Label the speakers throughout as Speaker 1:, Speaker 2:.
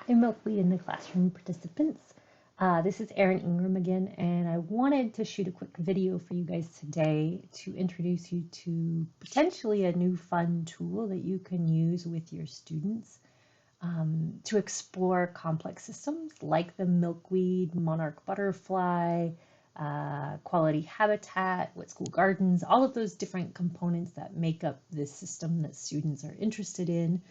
Speaker 1: Hi, Milkweed in the classroom participants. This is Erin Ingram again, and I wanted to shoot a quick video for you guys today to introduce you to potentially a new fun tool that you can use with your students to explore complex systems like the milkweed, monarch butterfly, quality habitat, what school gardens, all of those different components that make up this system that students are interested in.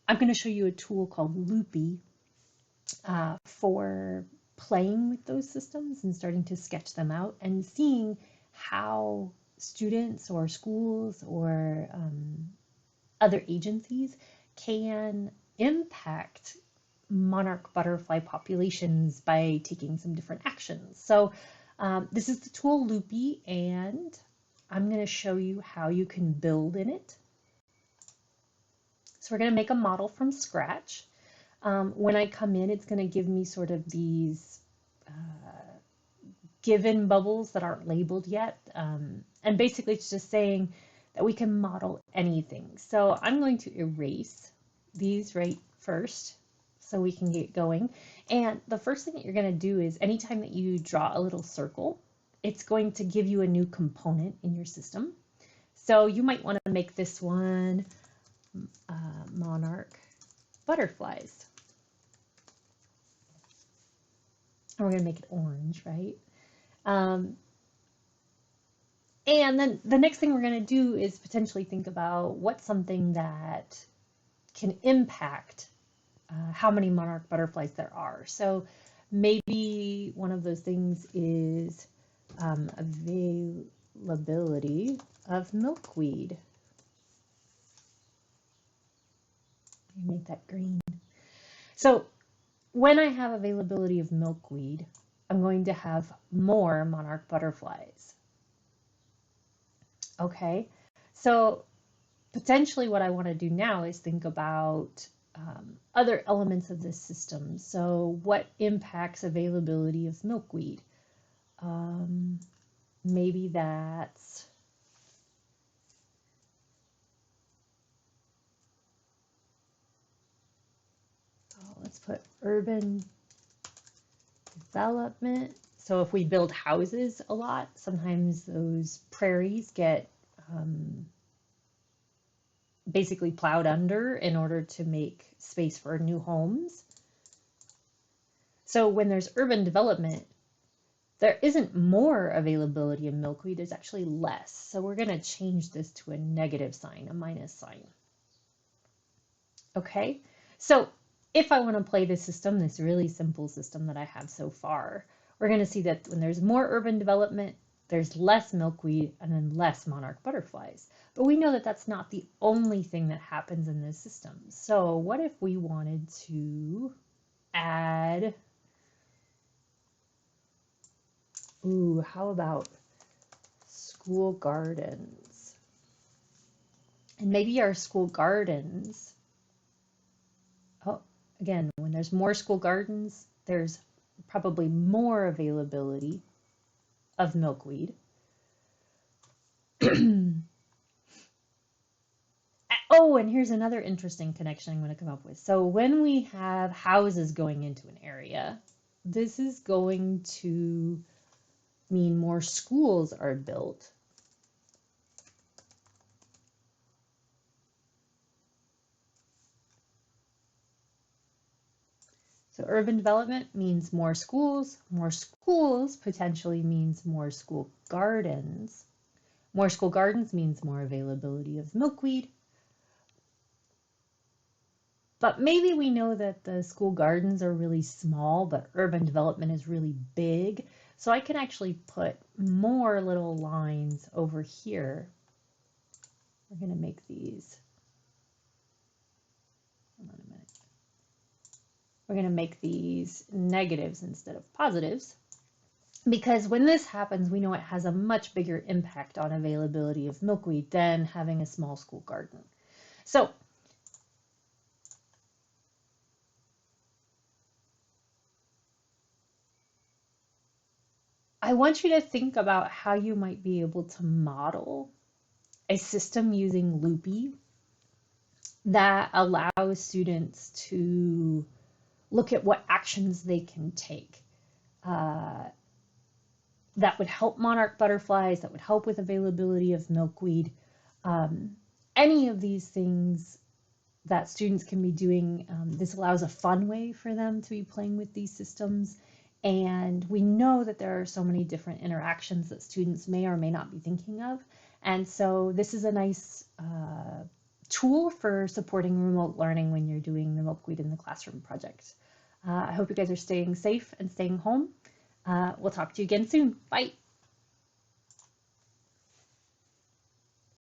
Speaker 1: I'm going to show you a tool called Loopy for playing with those systems and starting to sketch them out and seeing how students or schools or other agencies can impact monarch butterfly populations by taking some different actions. So this is the tool Loopy, and I'm going to show you how you can build in it. So we're going to make a model from scratch. When I come in, it's going to give me sort of these given bubbles that aren't labeled yet. And basically it's just saying that we can model anything. So I'm going to erase these right first so we can get going. And the first thing that you're going to do is anytime that you draw a little circle, it's going to give you a new component in your system. So you might want to make this one monarch butterflies. And we're going to make it orange, right? And then the next thing we're going to do is potentially think about what's something that can impact how many monarch butterflies there are. So maybe one of those things is availability of milkweed. Make that green. So when I have availability of milkweed, I'm going to have more monarch butterflies. Okay, so potentially what I want to do now is think about other elements of this system. So what impacts availability of milkweed? Maybe that's let's put urban development. So if we build houses a lot, sometimes those prairies get basically plowed under in order to make space for new homes. So when there's urban development, there isn't more availability of milkweed, there's actually less. So we're going to change this to a negative sign, a minus sign. Okay, so if I want to play this system, this really simple system that I have so far, we're going to see that when there's more urban development, there's less milkweed and then less monarch butterflies. But we know that that's not the only thing that happens in this system. So what if we wanted to add, how about school gardens? And maybe our school gardens, again, when there's more school gardens, there's probably more availability of milkweed. Oh, and here's another interesting connection I'm going to come up with. So when we have houses going into an area, this is going to mean more schools are built. So urban development means more schools potentially means more school gardens. More school gardens means more availability of milkweed. But maybe we know that the school gardens are really small, but urban development is really big. So I can actually put more little lines over here. We're going to make these. Hold on a minute. We're going to make these negatives instead of positives. Because when this happens, we know it has a much bigger impact on availability of milkweed than having a small school garden. So I want you to think about how you might be able to model a system using Loopy that allows students to look at what actions they can take that would help monarch butterflies, that would help with availability of milkweed. Any of these things that students can be doing, this allows a fun way for them to be playing with these systems. And we know that there are so many different interactions that students may or may not be thinking of. And so this is a nice tool for supporting remote learning when you're doing the Milkweed in the Classroom project. I hope you guys are staying safe and staying home. We'll talk to you again soon. Bye.